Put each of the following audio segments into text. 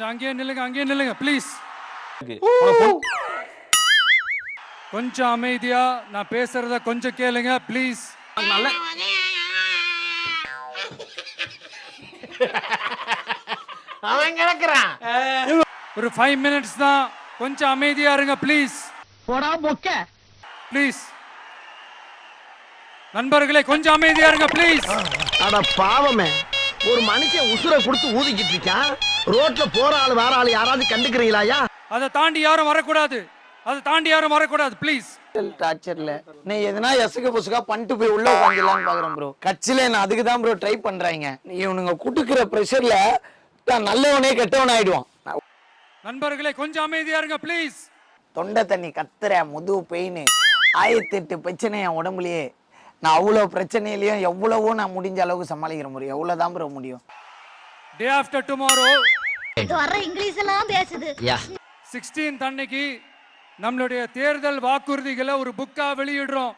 அங்கேயே நில்லுங்க ப்ளீஸ். கொஞ்சம் அமைதியா நான் பேசுறத கொஞ்சம் கேளுங்க ப்ளீஸ். அவன் கிடக்குறான். ஒரு 5 minutes தான், கொஞ்சம் அமைதியா இருங்க ப்ளீஸ். போடா பொக்க. ப்ளீஸ் நண்பர்களே, கொஞ்சம் அமைதியா இருங்க ப்ளீஸ். அட பாவமே, ஒரு மனுஷன் உசுரை கொடுத்து ஊதிக்கிட்டு இருக்கான். ரோட்ல போற ஆளு வேற ஆளு யாராவது கண்டுக்கிறீங்களாயா? அதை தாண்டி யாரும் வரக்கூடாது ப்ளீஸ். டார்ச்சர்ல நீ எதனா எசுக்க புசுக்கா பண்ணிட்டு போய் உள்ள உட்காந்துலான்னு பாக்குறேன் ப்ரோ. கட்சியில நான் அதுக்கு தான் ப்ரோ ட்ரை பண்றாங்க. இவனுங்க குட்டுக்கிற பிரஷர்ல தான் நல்லவனே கெட்டவன் ஆயிடுவான். நண்பர்களே கொஞ்சம் அமைதியா இருங்க ப்ளீஸ். தொண்டை தண்ணி கத்துற, முதுகு பெயின், 1008 பிரச்சனை என் உடம்புலயே. நான் அவ்வளோ பிரச்சனையிலையும் எவ்வளவோ நான் முடிஞ்ச அளவுக்கு சமாளிக்கிற முடியும். எவ்வளவுதான் ப்ரோ முடியும். டே ஆஃப்டர் டுமாரோ வர இங்கிலீஷ் எல்லாம் பேசுது. 16th அன்னைக்கு நம்மளுடைய தேர்தல் வாக்குறுதிகளை ஒரு புக்கா வெளியிடுறோம்.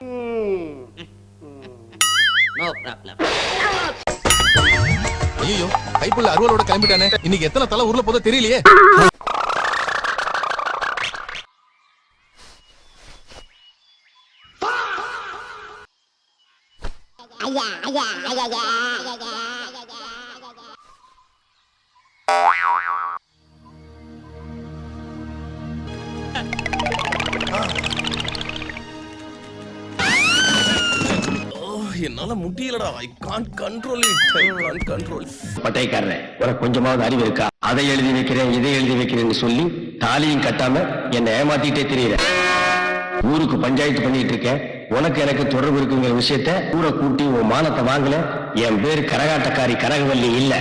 ஐயோ, கைப்புள்ள அருவலோட கிளம்பிட்டானே. இன்னைக்கு எத்தனை தலை ஊர்ல போதோ தெரியலையே. என்னால முடியலடா. I can't control it. பட்டைக்காரரே, உனக்கு கொஞ்சமாவது அறிவு இருக்கா? அதை எழுதி வைக்கிறேன், இதை எழுதி வைக்கிறேன்னு சொல்லி தாலியும் கட்டாம என்னை ஏமாத்திட்டே தெரியற. ஊருக்கு பஞ்சாயத்து பண்ணிட்டு இருக்கேன். உனக்கு எனக்கு தொடர்பு இருக்குங்கிற விஷயத்த ஊரை கூட்டி உன் மானத்தை வாங்கல. என் பேர் கரகாட்டக்காரி கனகவல்லி இல்ல.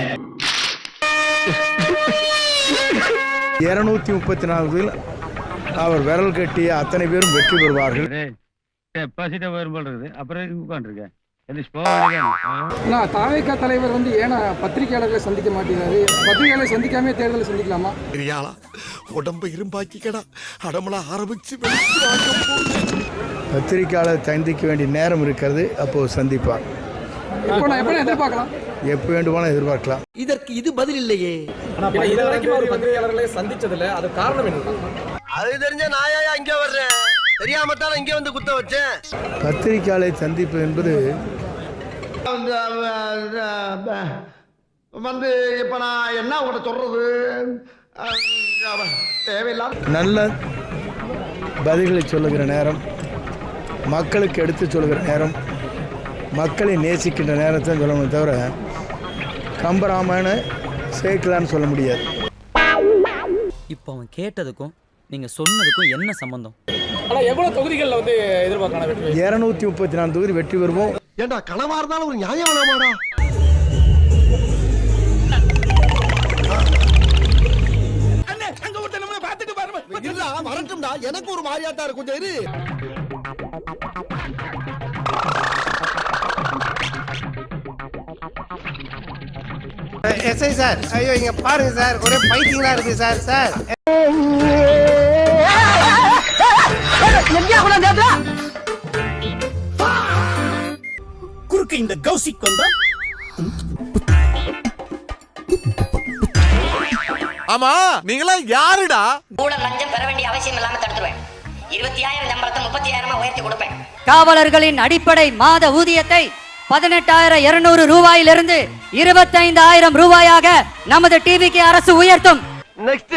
234 அவர் விரல் கட்டிய அத்தனை பேரும் வெற்றி பெறுவார்கள். தாவேகா தலைவர் ஏன்னா பத்திரிகையாளர்களை சந்திக்க மாட்டேங்கிறாரு. பத்திரிகையாளர்களை சந்திக்காம தேர்தலை சந்திக்கலாமா? உடம்பு இரும்பாக்கிக்கடா, அடமலா ஆரம்பிச்சு. பத்திரிகையாளர் சந்திக்க வேண்டிய நேரம் இருக்கிறது. அப்போ சந்திப்பார். எதிர்பார்க்கலாம், எப்ப வேண்டுமானாலும் எதிர்பார்க்கலாம். இதற்கு இது பதில் இல்லையே. பத்திரிகையாளர்களை சந்திச்சதுல அது காரணம் என்ன? அது தெரிஞ்ச நாயா இங்க வர்றேன், தெரியாமத்தால இங்க வந்து குத்த வச்சேன். பத்திரிகையாளரை சந்திப்பு என்பது இப்ப நான் என்ன உங்கள்கிட்ட சொல்றது, தேவையில்லாத நல்ல பதில்களை சொல்லுகிற நேரம், மக்களுக்கு எடுத்து சொல்லுகிற நேரம், மக்களை நேசிக்கின்ற நேரத்தை சொல்லணும். தவிர கம்பராமாயண சேர்க்கலான்னு சொல்ல முடியாது. இப்போ அவன் கேட்டதுக்கும் நீங்க சொன்னதுக்கும் என்ன சம்பந்தம்? ஆனா எவ்வளவு தொகுதிகள்ல எதிர்பார்க்கலாம்? 234 தொகுதி வெற்றி பெறுவோம். ஏண்டா கனவா இருந்தாலும் ஒரு நியாயம் வேணாமாடா? வரட்டும்டா, எனக்கு ஒரு மாதிரியாத்தான் இருக்கும். கொஞ்சம் இரு. எஸ்ஐ சார், ஐயோ இங்க பாருங்க சார், ஒரே ஃபைட்டிங்கா இருக்கு சார். சார் குறுக்கு இந்த கௌசிக் வந்தா. ஆமா, நீங்களா யாருடா? ஊழல் லஞ்சம் பெற வேண்டிய அவசியம் இல்லாம தடுத்துருவேன். 20,000 சம்பளத்தை 30,000 உயர்த்தி கொடுப்பேன். காவலர்களின் அடிப்படை மாத ஊதியத்தை 18,200 ரூபாயிலிருந்து 25,000 ரூபாயாக நமது டிவிக்கு அரசு உயர்த்தும். நெக்ஸ்ட்,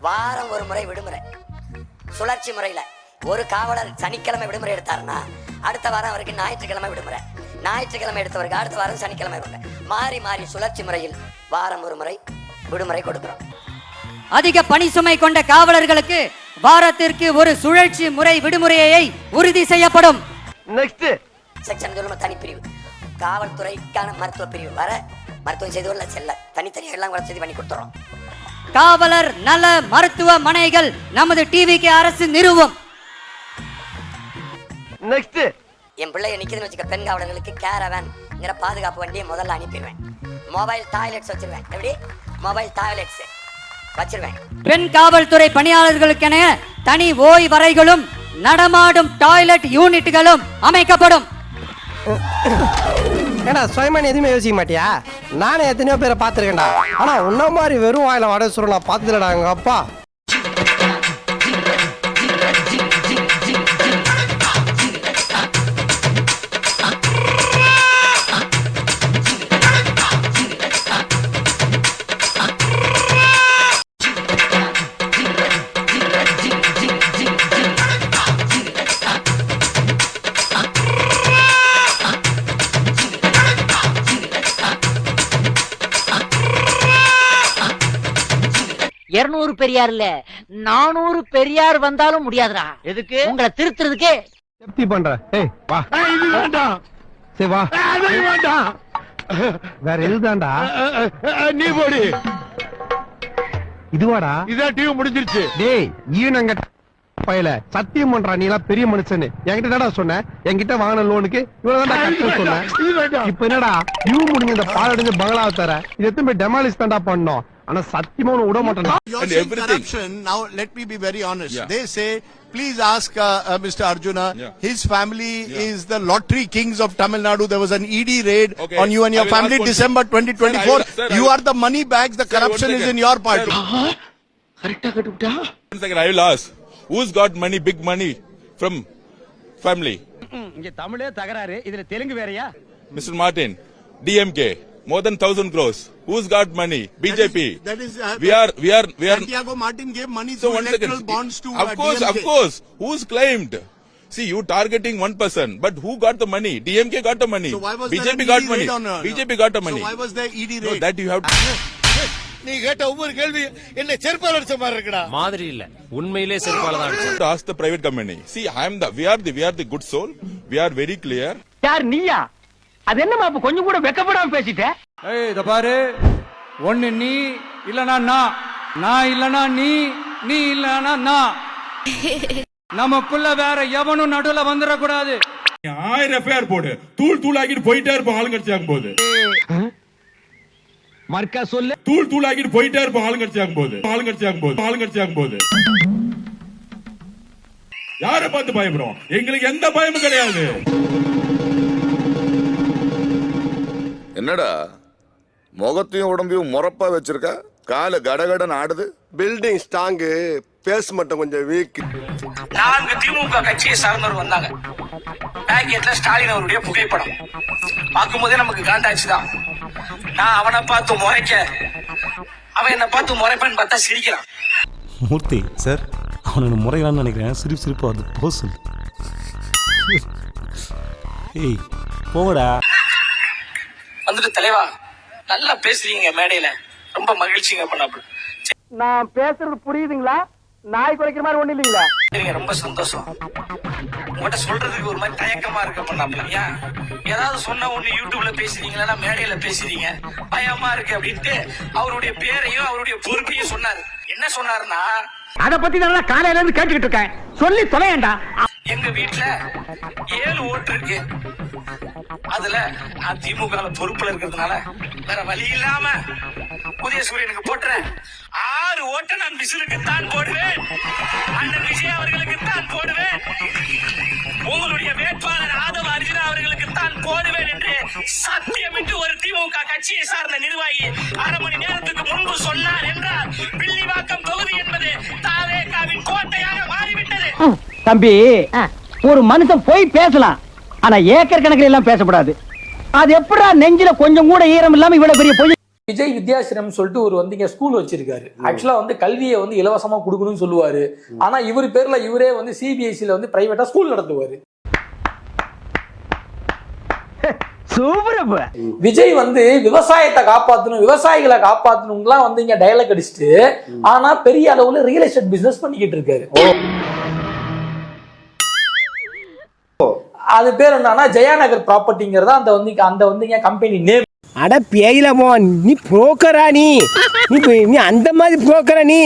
வாரம் ஒரு முறை விடுமுறை, சுழற்சி முறையில. ஒரு காவலர் சனிக்கிழமை விடுமுறை எடுத்தாருன்னா அடுத்த வாரம் அவருக்கு ஞாயிற்றுக்கிழமை விடுமுறை, ஞாயிற்றுக்கிழமை எடுத்தவருக்கு அடுத்த வாரம் சனிக்கிழமை விடுமுறை. மாறி மாறி சுழற்சி முறையில் வாரம் ஒரு முறை விடுமுறை கொடுக்கிறோம். அதிக பணி சுமை கொண்ட காவலர்களுக்கு வாரத்திற்கு ஒரு சுழற்சி முறை விடுமுறையை உறுதி செய்யப்படும். நெக்ஸ்ட் செக்ஷன் தனிப்பிரிவு, காவல்துறைக்கான மருத்துவ பிரிவு வர மருத்துவம் செய்து செல்ல தனித்தனியாக எல்லாம் கூட பண்ணி கொடுத்துறோம். காவலர் நல மருத்துவமனைகள் நமது டிவிக்கு அரசு நிறுவும். நெக்ஸ்ட், என் பிள்ளைய நிக்கிறதுன்னு வச்சுக்க, பெண் காவலர்களுக்கு கேரவேன்ங்கிற பாதுகாப்பு வண்டியை முதல்ல அனுப்பிடுவேன். மொபைல் டாய்லெட்ஸ் வச்சிருவேன். எப்படி? மொபைல் டாய்லெட்ஸ் வச்சிருவேன். பெண் காவல்துறை பணியாளர்களுக்கென தனி ஓய்வறைகளும் நடமாடும் டாய்லெட் யூனிட்டுகளும் அமைக்கப்படும். ஏன்னா சுயமான எதுவுமே யோசிக்க மாட்டியா? நானே எத்தனையோ பேரை பார்த்துருக்கேன்டா. ஆனா உன்ன மாதிரி வெறும் வாயில வடை சுருள் நான் பார்த்ததுலடா எங்க அப்பா. பெரியார் இல்ல 400 பெரியார் வந்தாலும் முடியாதுடா. எதுக்கு? உங்களை திருத்துறதுக்கே. செப்டி பண்ற. ஏய் வா. இது வேண்டாம். சரி வா. அது வேண்டாம். வேற எதுதான்டா? நீ போடி. இதுவாடா? இதா டிவி முடிஞ்சிருச்சு. டேய் ஈனங்க பயல சத்தியம் பண்றா, நீ எல்லாம் பெரிய மனுஷன். என்கிட்ட என்னடா சொன்ன? என்கிட்ட வாங்கின லோனுக்கு இவ்வளவுதான்டா கட்ட சொன்னேன். இப்ப என்னடா டிவி முடிஞ்ச இந்த பாலடைஞ்ச பங்களாவை தர இது எத்தனை போய் டெமாலிஷ் தான்டா பண்ணோம். ஆனா சத்தியமா விட மாட்டேன். And everything. Now let me be very honest. They say, please ask Mr. Arjuna. His family is the lottery kings of Tamil Nadu. There was an ED raid on you and your family December 2024. You are the money bags. The corruption is in your party. I will ask, who's got money, big money from family? இங்க தமிழே தகராறு, இதுல தெலுங்கு வேறயா? Mr. Martin, DMK, more than 1,000 crores. Who's got money? BJP. That is we are. Santiago Martin gave money So to one electoral second. bonds to Of course. Who's claimed? See, you targeting one person, but who got the money? DMK got the money. So why was BJP there an got ED money. raid on, BJP got the money. So why was there ED No, raid? that you have to... நீ கேட்ட ஒவ்வொரு கேள்வி என்ன செருப்பால அடிச்ச மாதிரி இருக்குடா. மாதிரி இல்ல, உண்மையிலே செருப்பால தான் அடிச்சேன். to ask the private company. See, we are the good soul. We are very clear. யார் நீயா? அது என்னமா அப்ப கொஞ்சம் கூட வெக்கப்படாம பேசிட்ட? ஏய் இத பாரு, ஒண்ணு நீ இல்லனா நான் இல்லனா நீ இல்லனா நான். நமக்குள்ள வேற எவனும் நடுவுல வந்துட கூடாது. 1000 எஃப்ஐஆர் போடு, தூள் ஆகிட்டு போயிட்டே இருப்போம் ஆளுங்கட்சியாகும் போது. மர்க்கா சொல்லு. தூள் ஆகிட்டு போயிட்டே இருப்போம் ஆளுங்கட்சியாகும் போது. யாரை பார்த்து பயப்படுறோம்? எங்களுக்கு எந்த பயமும் கிடையாது. என்னடா முகத்தையும் உடம்பையும் முறப்பா வச்சிருக்க, கால கடகடன் ஆடுது. பில்டிங் ஸ்ட்ராங், பேஸ் மட்டும் கொஞ்சம் வீக். 4 திமுக கட்சியை சார்ந்தவர் வந்தாங்க. பேக்கெட்ல ஸ்டாலின் அவருடைய புகைப்படம் பார்க்கும்போதே நமக்கு காண்டாச்சு தான். நான் அவனை பார்த்து முறைக்க, அவன் என்ன பார்த்து முறைப்பேன்னு பார்த்தா சிரிக்கிறான். மூர்த்தி சார், அவனுக்கு முறைகளான்னு நினைக்கிறேன். சிரிப்பு அது போசு. ஏய் போங்கடா. வந்துட்டு தலைவா நல்லா பேசுறீங்க மேடையில, ரொம்ப மகிழ்ச்சிங்க பண்ணாப்புல. நான் பேசுறது புரியுதுங்களா? நாய் குறைக்கிற மாதிரி ஒண்ணு இல்லீங்களா? ரொம்ப சந்தோஷம். உங்கள்கிட்ட சொல்றதுக்கு ஒரு மாதிரி தயக்கமா இருக்க பண்ணாப்புல. ஏதாவது சொன்ன ஒண்ணு யூடியூப்ல பேசுறீங்களா, மேடையில பேசுறீங்க, பயமா இருக்கு அப்படின்ட்டு அவருடைய பேரையும் அவருடைய பொறுப்பையும் சொன்னாரு. என்ன சொன்னாருன்னா, அத பத்தி தான் காலையில இருந்து கேட்டுக்கிட்டு இருக்கேன், சொல்லி தொலையண்டா. எங்க வீட்டுல 7 ஓட்டு இருக்கு. அதுல நான் திமுக பொறுப்புல இருக்கிறதுனால வேற வழி இல்லாம உதயசூரியனுக்கு போட்டுறேன். 6 ஓட்டை நான் விசிலுக்கு தான் போடுவேன், அண்ணன் விஜய் அவர்களுக்கு தான் போடுவேன், உங்களுடைய வேட்பாளர் ஆதவ அர்ஜுனா அவர்களுக்கு தான் போடுவேன் என்று சத்தியமிட்டு ஒரு திமுக கட்சியை சார்ந்த நிர்வாகி 1/2 மணி நேரத்துக்கு முன்பு சொன்னார் என்றால் வில்லிவாக்கம் தொகுதி என்பது தாவேகாவின் கோட்டையாக மாறிவிட்டது. தம்பி, ஒரு மனுஷன் போய் பேசலாம், ஆனா ஏக்கர் கணக்கில் எல்லாம் பேசக்கூடாது. அது எப்படா நெஞ்சில கொஞ்சம் கூட ஈரம் இல்லாம இவ்வளவு பெரிய பொய். விஜய் வித்யாசிரம் சொல்லிட்டு ஒரு வந்து இங்க ஸ்கூல் வச்சிருக்காரு. ஆக்சுவலா வந்து கல்வியை வந்து இலவசமா கொடுக்கணும்னு சொல்லுவாரு. ஆனா இவர் பேர்ல இவரே வந்து சிபிஎஸ்சில வந்து பிரைவேட்டா ஸ்கூல் நடத்துவாரு. விஜய் வந்து விவசாயத்தை காப்பாற்றணும், விவசாயிகளை காப்பாற்றணும்லாம் வந்து இங்க டயலாக் அடிச்சுட்டு, ஆனா பெரிய அளவுல ரியல் எஸ்டேட் பிசினஸ் பண்ணிக்கிட்டு இருக்காரு. அது பேர் என்னன்னா ஜெயாநகர் ப்ராப்பர்ட்டிங்கிறதா அந்த வந்து கம்பெனி நேம். அட பேயிலமோ, நீ புரோக்கரா? நீ அந்த மாதிரி புரோக்கரா? நீ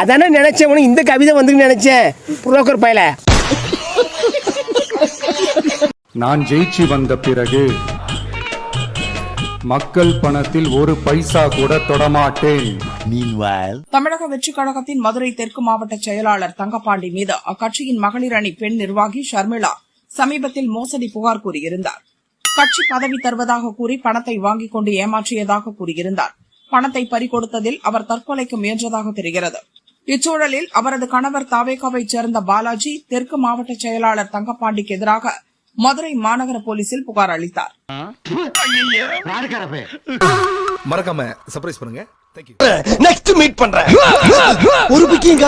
அதானே நினைச்சேன், இந்த கவிதை வந்து நினைச்சேன் புரோக்கர் பயல. நான் ஜெயிச்சு வந்த பிறகு மக்கள் பணத்தில் ஒரு பைசா கூட தொடமாட்டேன். தமிழக வெற்றி கழகத்தின் மதுரை தெற்கு மாவட்ட செயலாளர் தங்கப்பாண்டி மீது அக்கட்சியின் மகளிர் அணி பெண் நிர்வாகி ஷர்மிளா சமீபத்தில் மோசடி புகார் கூறியிருந்தார். கட்சி பதவி தருவதாக கூறி பணத்தை வாங்கிக் கொண்டு ஏமாற்றியதாக கூறியிருந்தார். பணத்தை பறிகொடுத்ததில் அவர் தற்கொலைக்கு முயன்றதாக தெரிகிறது. இச்சூழலில் அவரது கணவர் தாவேகாவைச் சேர்ந்த பாலாஜி தெற்கு மாவட்ட செயலாளர் தங்கப்பாண்டிக்கு எதிராக மதுரை மாநகர போலீசில் புகார் அளித்தார். மறக்காம சர்ப்ரைஸ் பண்ணுங்க. நெக்ஸ்ட் மீட் பண்றேன். ஒரு பிக்கிங்